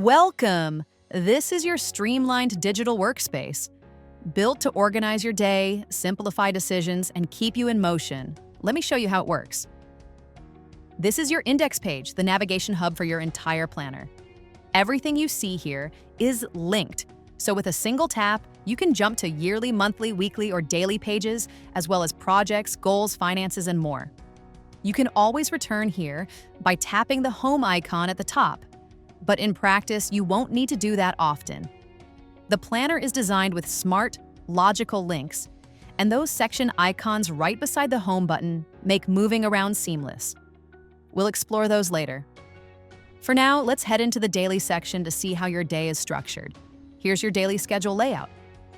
Welcome! This is your streamlined digital workspace, built to organize your day, simplify decisions, and keep you in motion. Let me show you how it works. This is your index page, the navigation hub for your entire planner. Everything you see here is linked, so with a single tap, you can jump to yearly, monthly, weekly, or daily pages, as well as projects, goals, finances, and more. You can always return here by tapping the home icon at the top. But in practice, you won't need to do that often. The planner is designed with smart, logical links, and those section icons right beside the home button make moving around seamless. We'll explore those later. For now, let's head into the daily section to see how your day is structured. Here's your daily schedule layout.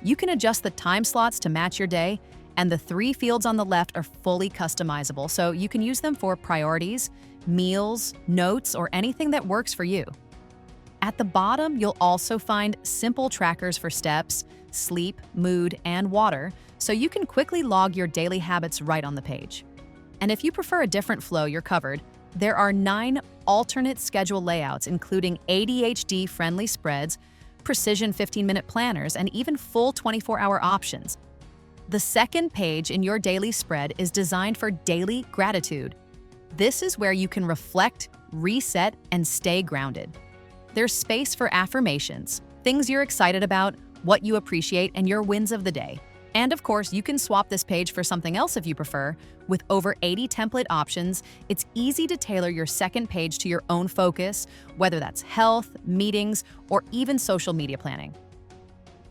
You can adjust the time slots to match your day, and the 3 fields on the left are fully customizable, so you can use them for priorities, meals, notes, or anything that works for you. At the bottom, you'll also find simple trackers for steps, sleep, mood, and water, so you can quickly log your daily habits right on the page. And if you prefer a different flow, you're covered. There are 9 alternate schedule layouts, including ADHD-friendly spreads, precision 15-minute planners, and even full 24-hour options. The second page in your daily spread is designed for daily gratitude. This is where you can reflect, reset, and stay grounded. There's space for affirmations, things you're excited about, what you appreciate, and your wins of the day. And of course, you can swap this page for something else if you prefer. With over 80 template options, it's easy to tailor your second page to your own focus, whether that's health, meetings, or even social media planning.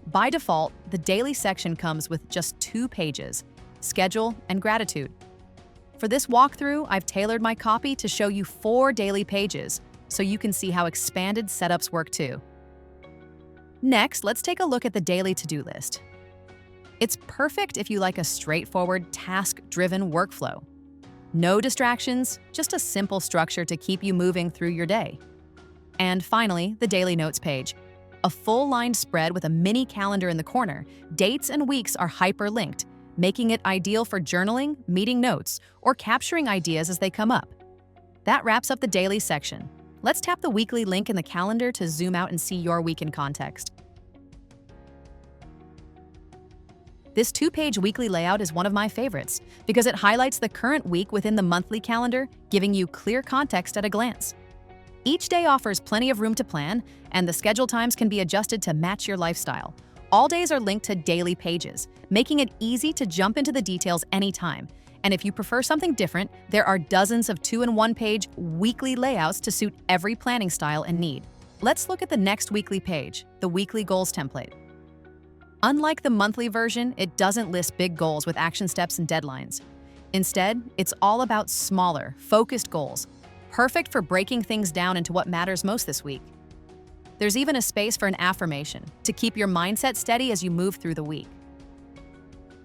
By default, the daily section comes with just 2 pages, schedule and gratitude. For this walkthrough, I've tailored my copy to show you 4 daily pages, so you can see how expanded setups work too. Next, let's take a look at the daily to-do list. It's perfect if you like a straightforward, task-driven workflow. No distractions, just a simple structure to keep you moving through your day. And finally, the daily notes page. A full-lined spread with a mini calendar in the corner, dates and weeks are hyperlinked, making it ideal for journaling, meeting notes, or capturing ideas as they come up. That wraps up the daily section. Let's tap the weekly link in the calendar to zoom out and see your week in context. This 2-page weekly layout is one of my favorites because it highlights the current week within the monthly calendar, giving you clear context at a glance. Each day offers plenty of room to plan, and the schedule times can be adjusted to match your lifestyle. All days are linked to daily pages, making it easy to jump into the details anytime. And if you prefer something different, there are dozens of 2- and 1-page weekly layouts to suit every planning style and need. Let's look at the next weekly page, the weekly goals template. Unlike the monthly version, it doesn't list big goals with action steps and deadlines. Instead, it's all about smaller, focused goals, perfect for breaking things down into what matters most this week. There's even a space for an affirmation to keep your mindset steady as you move through the week.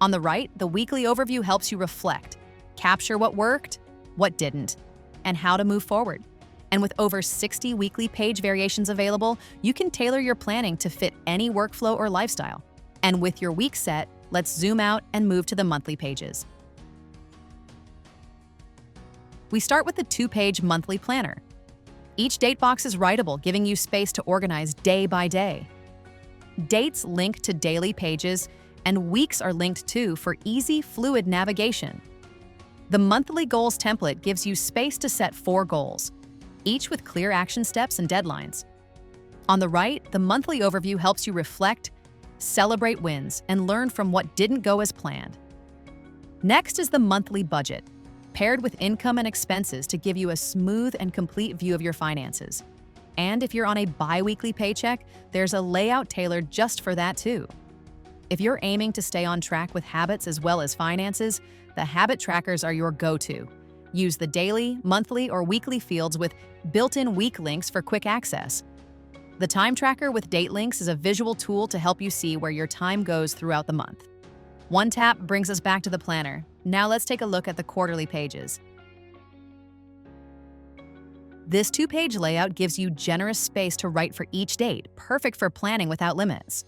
On the right, the weekly overview helps you reflect, capture what worked, what didn't, and how to move forward. And with over 60 weekly page variations available, you can tailor your planning to fit any workflow or lifestyle. And with your week set, let's zoom out and move to the monthly pages. We start with the 2-page monthly planner. Each date box is writable, giving you space to organize day by day. Dates link to daily pages, and weeks are linked too for easy, fluid navigation. The monthly goals template gives you space to set 4 goals, each with clear action steps and deadlines. On the right, the monthly overview helps you reflect, celebrate wins, and learn from what didn't go as planned. Next is the monthly budget, paired with income and expenses to give you a smooth and complete view of your finances. And if you're on a bi-weekly paycheck, there's a layout tailored just for that too. If you're aiming to stay on track with habits as well as finances, the habit trackers are your go-to. Use the daily, monthly, or weekly fields with built-in week links for quick access. The time tracker with date links is a visual tool to help you see where your time goes throughout the month. One tap brings us back to the planner. Now let's take a look at the quarterly pages. This 2-page layout gives you generous space to write for each date, perfect for planning without limits.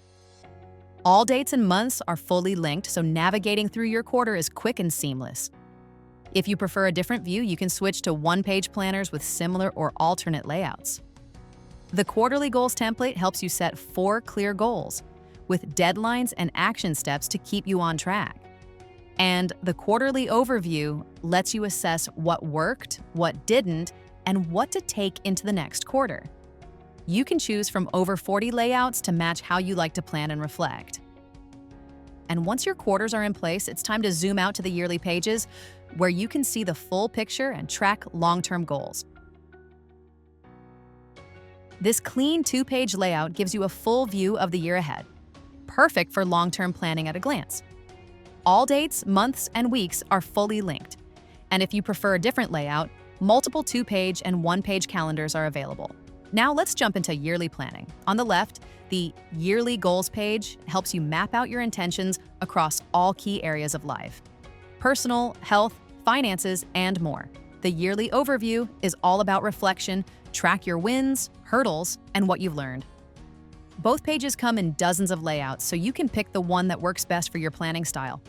All dates and months are fully linked, so navigating through your quarter is quick and seamless. If you prefer a different view, you can switch to 1-page planners with similar or alternate layouts. The quarterly goals template helps you set 4 clear goals with deadlines and action steps to keep you on track. And the quarterly overview lets you assess what worked, what didn't, and what to take into the next quarter. You can choose from over 40 layouts to match how you like to plan and reflect. And once your quarters are in place, it's time to zoom out to the yearly pages where you can see the full picture and track long-term goals. This clean 2-page layout gives you a full view of the year ahead, perfect for long-term planning at a glance. All dates, months, and weeks are fully linked. And if you prefer a different layout, multiple 2-page and 1-page calendars are available. Now let's jump into yearly planning. On the left, the Yearly Goals page helps you map out your intentions across all key areas of life: personal, health, finances, and more. The Yearly Overview is all about reflection, track your wins, hurdles, and what you've learned. Both pages come in dozens of layouts, so you can pick the one that works best for your planning style.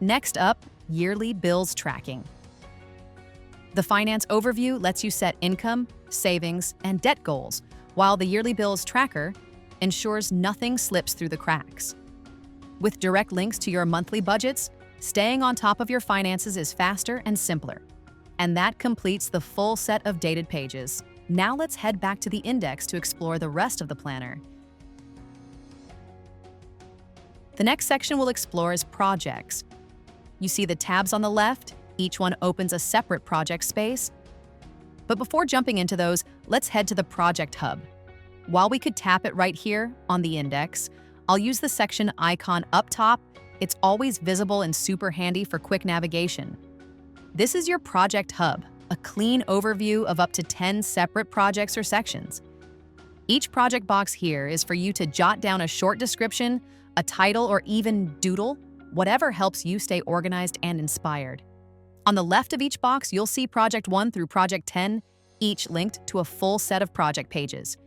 Next up, Yearly Bills Tracking. The Finance Overview lets you set income, savings, and debt goals, while the Yearly Bills Tracker ensures nothing slips through the cracks. With direct links to your monthly budgets, staying on top of your finances is faster and simpler. And that completes the full set of dated pages. Now let's head back to the index to explore the rest of the planner. The next section we'll explore is projects. You see the tabs on the left, each one opens a separate project space. But before jumping into those, let's head to the Project Hub. While we could tap it right here on the index, I'll use the section icon up top. It's always visible and super handy for quick navigation. This is your Project Hub, a clean overview of up to 10 separate projects or sections. Each project box here is for you to jot down a short description, a title, or even doodle, whatever helps you stay organized and inspired. On the left of each box, you'll see Project 1 through Project 10, each linked to a full set of project pages.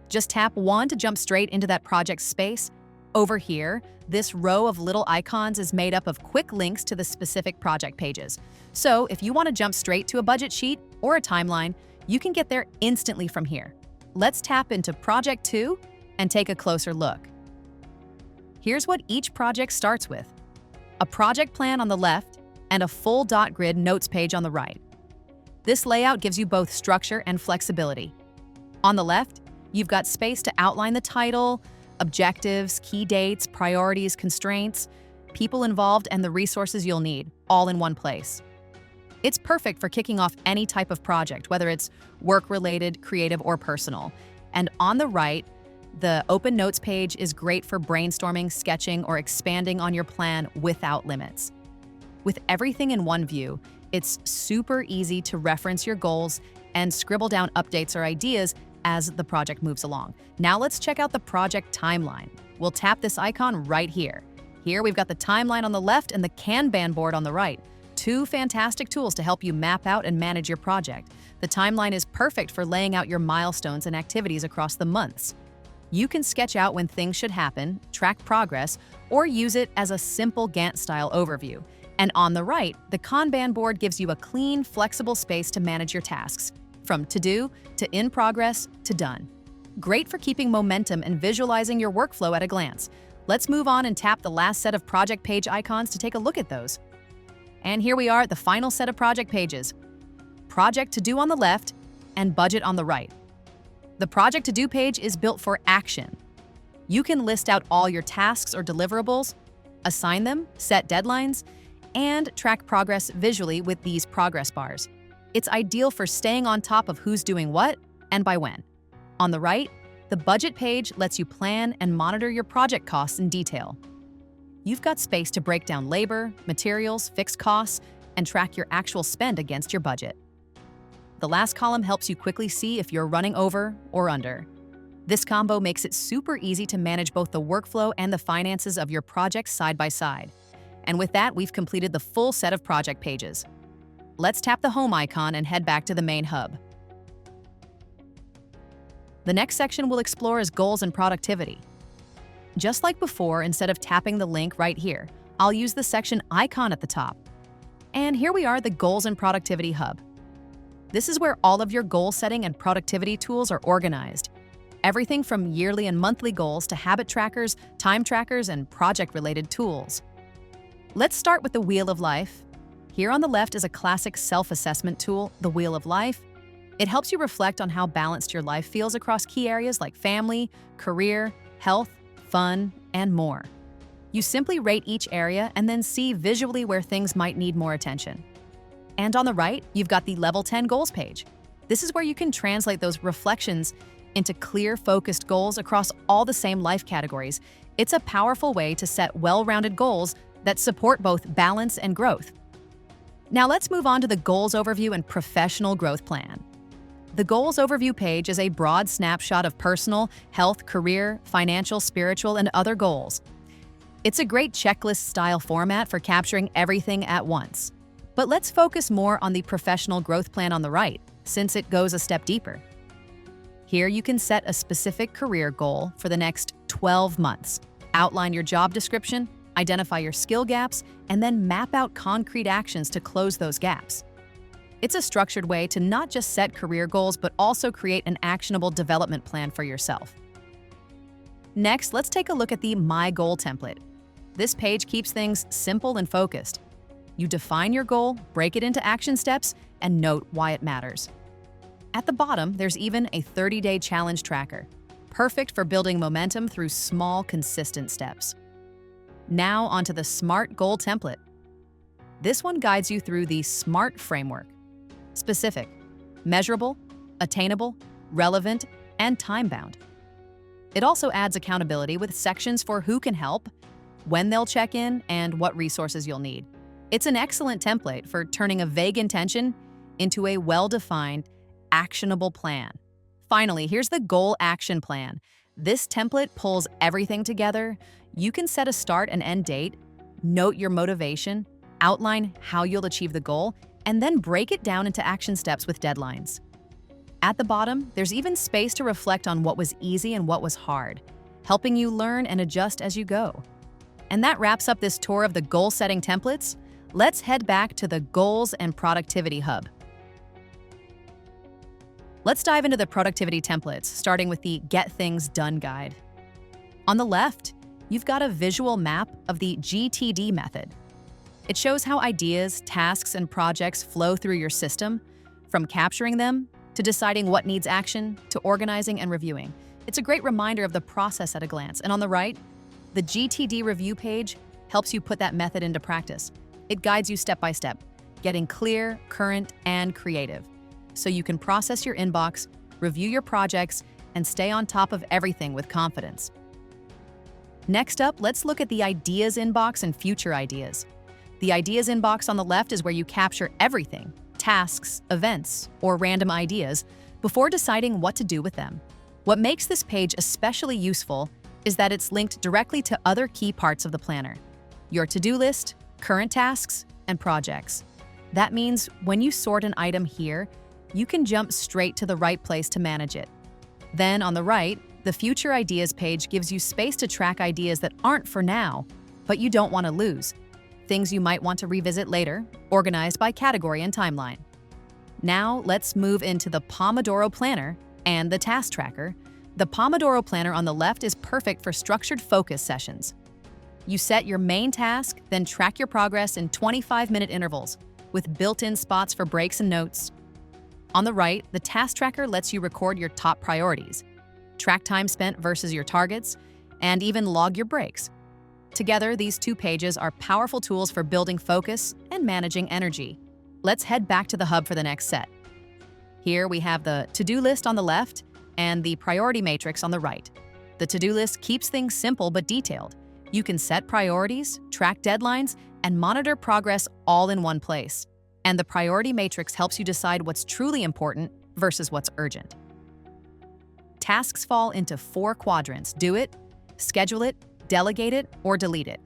Just tap 1 to jump straight into that project space. Over here, this row of little icons is made up of quick links to the specific project pages. So if you want to jump straight to a budget sheet or a timeline, you can get there instantly from here. Let's tap into Project 2 and take a closer look. Here's what each project starts with: a project plan on the left and a full dot grid notes page on the right. This layout gives you both structure and flexibility. On the left, you've got space to outline the title, objectives, key dates, priorities, constraints, people involved, and the resources you'll need, all in one place. It's perfect for kicking off any type of project, whether it's work-related, creative, or personal. And on the right, the Open Notes page is great for brainstorming, sketching, or expanding on your plan without limits. With everything in one view, it's super easy to reference your goals and scribble down updates or ideas as the project moves along. Now let's check out the project timeline. We'll tap this icon right here. Here we've got the timeline on the left and the Kanban board on the right. Two fantastic tools to help you map out and manage your project. The timeline is perfect for laying out your milestones and activities across the months. You can sketch out when things should happen, track progress, or use it as a simple Gantt-style overview. And on the right, the Kanban board gives you a clean, flexible space to manage your tasks, from to-do to in progress to done. Great for keeping momentum and visualizing your workflow at a glance. Let's move on and tap the last set of project page icons to take a look at those. And here we are at the final set of project pages. Project to do on the left and budget on the right. The project to do page is built for action. You can list out all your tasks or deliverables, assign them, set deadlines, and track progress visually with these progress bars. It's ideal for staying on top of who's doing what and by when. On the right, the budget page lets you plan and monitor your project costs in detail. You've got space to break down labor, materials, fixed costs, and track your actual spend against your budget. The last column helps you quickly see if you're running over or under. This combo makes it super easy to manage both the workflow and the finances of your projects side by side. And with that, we've completed the full set of project pages. Let's tap the home icon and head back to the main hub. The next section we'll explore is goals and productivity. Just like before, instead of tapping the link right here, I'll use the section icon at the top. And here we are, the Goals and Productivity Hub. This is where all of your goal setting and productivity tools are organized. Everything from yearly and monthly goals to habit trackers, time trackers, and project-related tools. Let's start with the Wheel of Life. Here on the left is a classic self-assessment tool, the Wheel of Life. It helps you reflect on how balanced your life feels across key areas like family, career, health, fun, and more. You simply rate each area and then see visually where things might need more attention. And on the right, you've got the Level 10 Goals page. This is where you can translate those reflections into clear, focused goals across all the same life categories. It's a powerful way to set well-rounded goals that support both balance and growth. Now let's move on to the Goals Overview and Professional Growth Plan. The Goals Overview page is a broad snapshot of personal, health, career, financial, spiritual, and other goals. It's a great checklist-style format for capturing everything at once. But let's focus more on the Professional Growth Plan on the right, since it goes a step deeper. Here you can set a specific career goal for the next 12 months, outline your job description, identify your skill gaps, and then map out concrete actions to close those gaps. It's a structured way to not just set career goals, but also create an actionable development plan for yourself. Next, let's take a look at the My Goal template. This page keeps things simple and focused. You define your goal, break it into action steps, and note why it matters. At the bottom, there's even a 30-day challenge tracker, perfect for building momentum through small, consistent steps. Now onto the SMART Goal template. This one guides you through the SMART framework: specific, measurable, attainable, relevant, and time-bound. It also adds accountability with sections for who can help, when they'll check in, and what resources you'll need. It's an excellent template for turning a vague intention into a well-defined, actionable plan. Finally, here's the Goal Action Plan. This template pulls everything together. You can set a start and end date, note your motivation, outline how you'll achieve the goal, and then break it down into action steps with deadlines. At the bottom, there's even space to reflect on what was easy and what was hard, helping you learn and adjust as you go. And that wraps up this tour of the goal-setting templates. Let's head back to the Goals and Productivity Hub. Let's dive into the productivity templates, starting with the Get Things Done guide. On the left, you've got a visual map of the GTD method. It shows how ideas, tasks, and projects flow through your system, from capturing them to deciding what needs action to organizing and reviewing. It's a great reminder of the process at a glance. And on the right, the GTD review page helps you put that method into practice. It guides you step by step, getting clear, current, and creative, so you can process your inbox, review your projects, and stay on top of everything with confidence. Next up, let's look at the Ideas inbox and Future Ideas. The Ideas inbox on the left is where you capture everything, tasks, events, or random ideas, before deciding what to do with them. What makes this page especially useful is that it's linked directly to other key parts of the planner: your to-do list, current tasks, and projects. That means when you sort an item here, you can jump straight to the right place to manage it. Then on the right, the Future Ideas page gives you space to track ideas that aren't for now, but you don't want to lose. Things you might want to revisit later, organized by category and timeline. Now let's move into the Pomodoro Planner and the Task Tracker. The Pomodoro Planner on the left is perfect for structured focus sessions. You set your main task, then track your progress in 25-minute intervals, with built-in spots for breaks and notes. On the right, the Task Tracker lets you record your top priorities, track time spent versus your targets, and even log your breaks. Together, these two pages are powerful tools for building focus and managing energy. Let's head back to the hub for the next set. Here we have the to-do list on the left and the priority matrix on the right. The to-do list keeps things simple but detailed. You can set priorities, track deadlines, and monitor progress all in one place. And the priority matrix helps you decide what's truly important versus what's urgent. Tasks fall into 4 quadrants: do it, schedule it, delegate it, or delete it.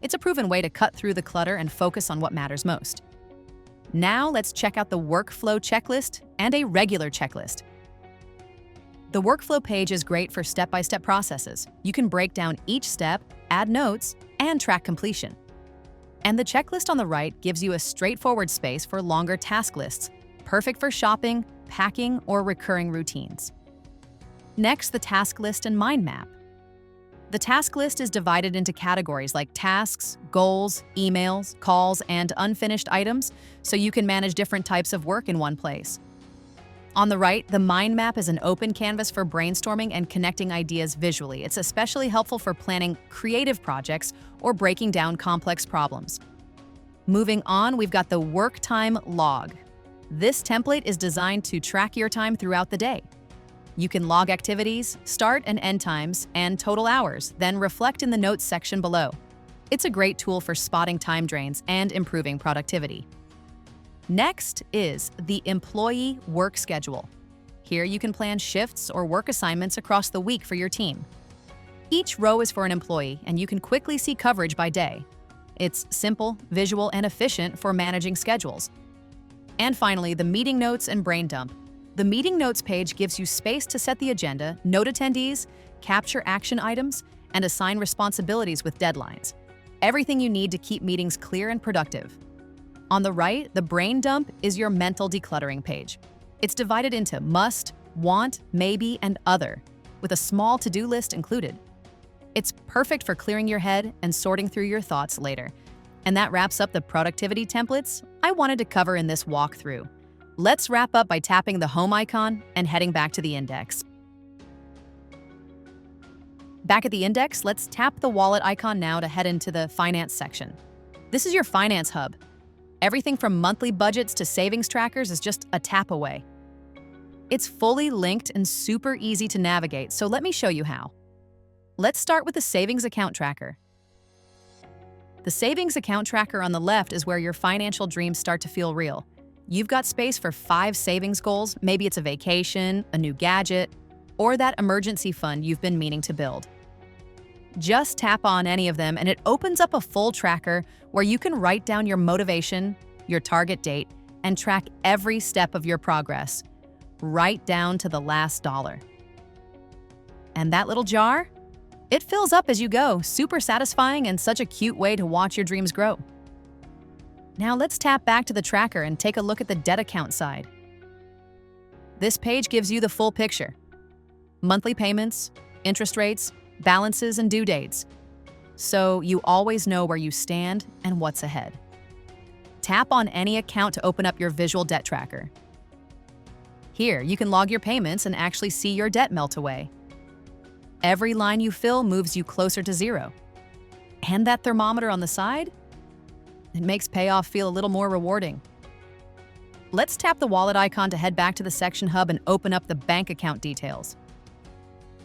It's a proven way to cut through the clutter and focus on what matters most. Now let's check out the workflow checklist and a regular checklist. The workflow page is great for step-by-step processes. You can break down each step, add notes, and track completion. And the checklist on the right gives you a straightforward space for longer task lists, perfect for shopping, packing, or recurring routines. Next, the task list and mind map. The task list is divided into categories like tasks, goals, emails, calls, and unfinished items, so you can manage different types of work in one place. On the right, the mind map is an open canvas for brainstorming and connecting ideas visually. It's especially helpful for planning creative projects or breaking down complex problems. Moving on, we've got the work time log. This template is designed to track your time throughout the day. You can log activities, start and end times, and total hours, then reflect in the notes section below. It's a great tool for spotting time drains and improving productivity. Next is the employee work schedule. Here you can plan shifts or work assignments across the week for your team. Each row is for an employee, and you can quickly see coverage by day. It's simple, visual, and efficient for managing schedules. And finally, the meeting notes and brain dump. The meeting notes page gives you space to set the agenda, note attendees, capture action items, and assign responsibilities with deadlines. Everything you need to keep meetings clear and productive. On the right, the brain dump is your mental decluttering page. It's divided into must, want, maybe, and other, with a small to-do list included. It's perfect for clearing your head and sorting through your thoughts later. And that wraps up the productivity templates I wanted to cover in this walkthrough. Let's wrap up by tapping the home icon and heading back to the index. Back at the index, let's tap the wallet icon now to head into the finance section. This is your finance hub. Everything from monthly budgets to savings trackers is just a tap away. It's fully linked and super easy to navigate, so let me show you how. Let's start with the savings account tracker. The savings account tracker on the left is where your financial dreams start to feel real. You've got space for 5 savings goals. Maybe it's a vacation, a new gadget, or that emergency fund you've been meaning to build. Just tap on any of them and it opens up a full tracker where you can write down your motivation, your target date, and track every step of your progress, right down to the last dollar. And that little jar? It fills up as you go, super satisfying and such a cute way to watch your dreams grow. Now let's tap back to the tracker and take a look at the debt account side. This page gives you the full picture. Monthly payments, interest rates, balances, and due dates. So you always know where you stand and what's ahead. Tap on any account to open up your visual debt tracker. Here, you can log your payments and actually see your debt melt away. Every line you fill moves you closer to zero. And that thermometer on the side? It makes payoff feel a little more rewarding. Let's tap the wallet icon to head back to the section hub and open up the bank account details.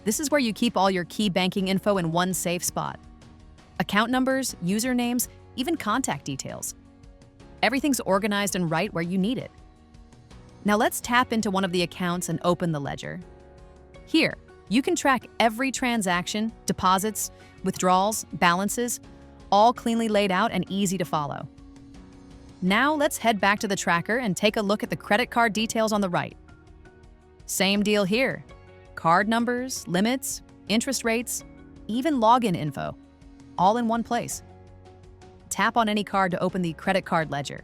This is where you keep all your key banking info in one safe spot. Account numbers, usernames, even contact details. Everything's organized and right where you need it. Now let's tap into one of the accounts and open the ledger. Here, you can track every transaction, deposits, withdrawals, balances, all cleanly laid out and easy to follow. Now let's head back to the tracker and take a look at the credit card details on the right. Same deal here. Card numbers, limits, interest rates, even login info, all in one place. Tap on any card to open the credit card ledger.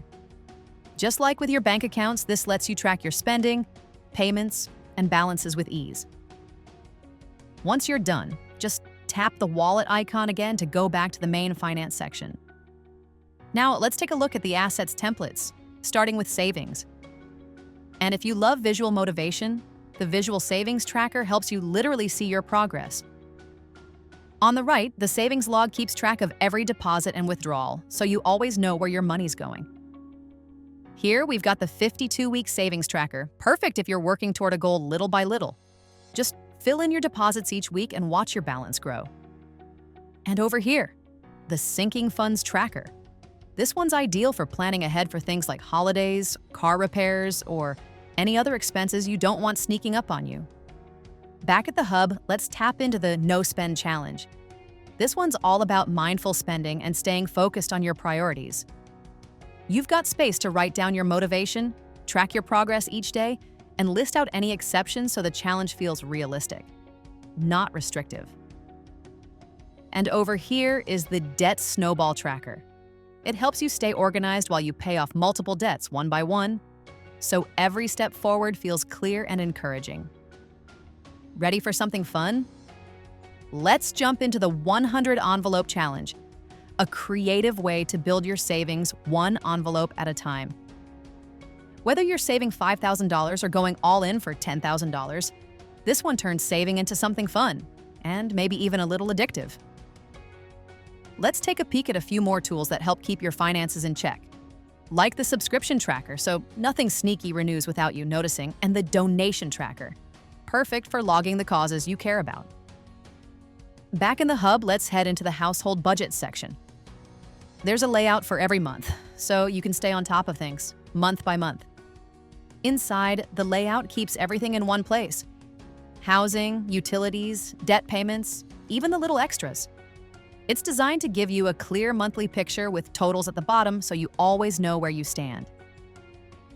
Just like with your bank accounts, this lets you track your spending, payments, and balances with ease. Once you're done, just tap the wallet icon again to go back to the main finance section. Now, let's take a look at the assets templates, starting with savings. And if you love visual motivation, the visual savings tracker helps you literally see your progress. On the right, the savings log keeps track of every deposit and withdrawal, so you always know where your money's going. Here, we've got the 52-week savings tracker, perfect if you're working toward a goal little by little. Just fill in your deposits each week and watch your balance grow. And over here, the sinking funds tracker. This one's ideal for planning ahead for things like holidays, car repairs, or any other expenses you don't want sneaking up on you. Back at the hub, let's tap into the No Spend Challenge. This one's all about mindful spending and staying focused on your priorities. You've got space to write down your motivation, track your progress each day, and list out any exceptions so the challenge feels realistic, not restrictive. And over here is the Debt Snowball Tracker. It helps you stay organized while you pay off multiple debts one by one. so every step forward feels clear and encouraging. Ready for something fun? Let's jump into the 100 envelope challenge, a creative way to build your savings one envelope at a time. Whether you're saving $5,000 or going all in for $10,000, this one turns saving into something fun and maybe even a little addictive. Let's take a peek at a few more tools that help keep your finances in check. Like the subscription tracker, so nothing sneaky renews without you noticing, and the donation tracker, perfect for logging the causes you care about. Back in the hub, let's head into the household budget section. There's a layout for every month, so you can stay on top of things, month by month. Inside, the layout keeps everything in one place. Housing, utilities, debt payments, even the little extras. It's designed to give you a clear monthly picture with totals at the bottom so you always know where you stand.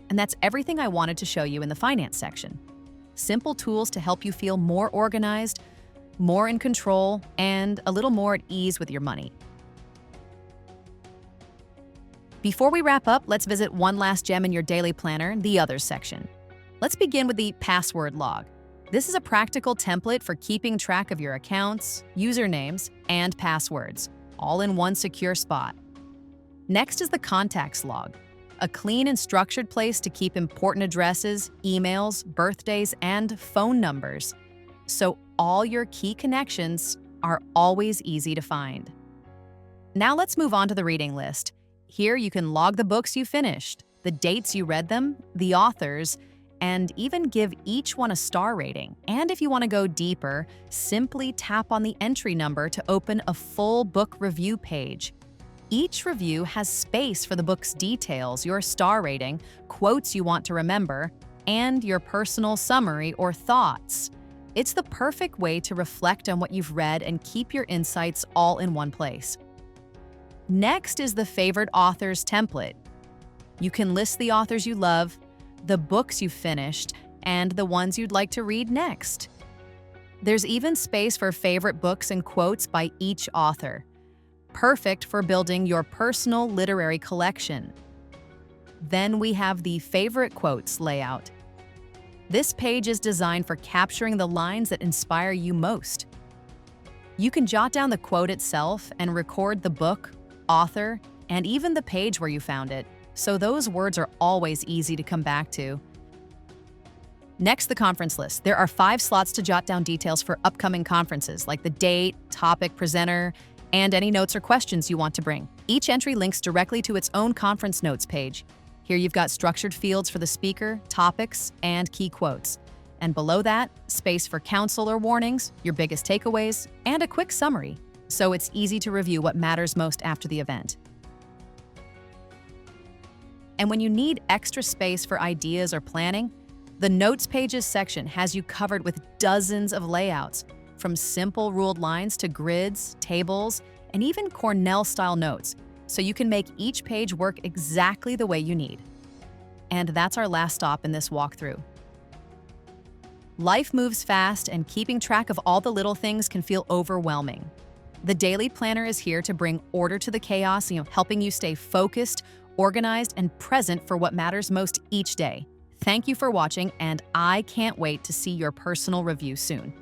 And that's everything I wanted to show you in the finance section. Simple tools to help you feel more organized, more in control, and a little more at ease with your money. Before we wrap up, let's visit one last gem in your daily planner, the Others section. Let's begin with the password log. This is a practical template for keeping track of your accounts, usernames, and passwords, all in one secure spot. Next is the contacts log, a clean and structured place to keep important addresses, emails, birthdays, and phone numbers, so all your key connections are always easy to find. Now let's move on to the reading list. Here you can log the books you finished, the dates you read them, the authors, and even give each one a star rating. And if you want to go deeper, simply tap on the entry number to open a full book review page. Each review has space for the book's details, your star rating, quotes you want to remember, and your personal summary or thoughts. It's the perfect way to reflect on what you've read and keep your insights all in one place. Next is the favorite authors template. You can list the authors you love, the books you finished, and the ones you'd like to read next. There's even space for favorite books and quotes by each author, perfect for building your personal literary collection. Then we have the favorite quotes layout. This page is designed for capturing the lines that inspire you most. You can jot down the quote itself and record the book, author, and even the page where you found it, so those words are always easy to come back to. Next, the conference list. There are 5 slots to jot down details for upcoming conferences, like the date, topic, presenter, and any notes or questions you want to bring. Each entry links directly to its own conference notes page. Here you've got structured fields for the speaker, topics, and key quotes. And below that, space for counsel or warnings, your biggest takeaways, and a quick summary, so it's easy to review what matters most after the event. And when you need extra space for ideas or planning, the Notes Pages section has you covered with dozens of layouts, from simple ruled lines to grids, tables, and even Cornell-style notes, so you can make each page work exactly the way you need. And that's our last stop in this walkthrough. Life moves fast, and keeping track of all the little things can feel overwhelming. The Daily Planner is here to bring order to the chaos, helping you stay focused, organized, and present for what matters most each day. Thank you for watching, and I can't wait to see your personal review soon.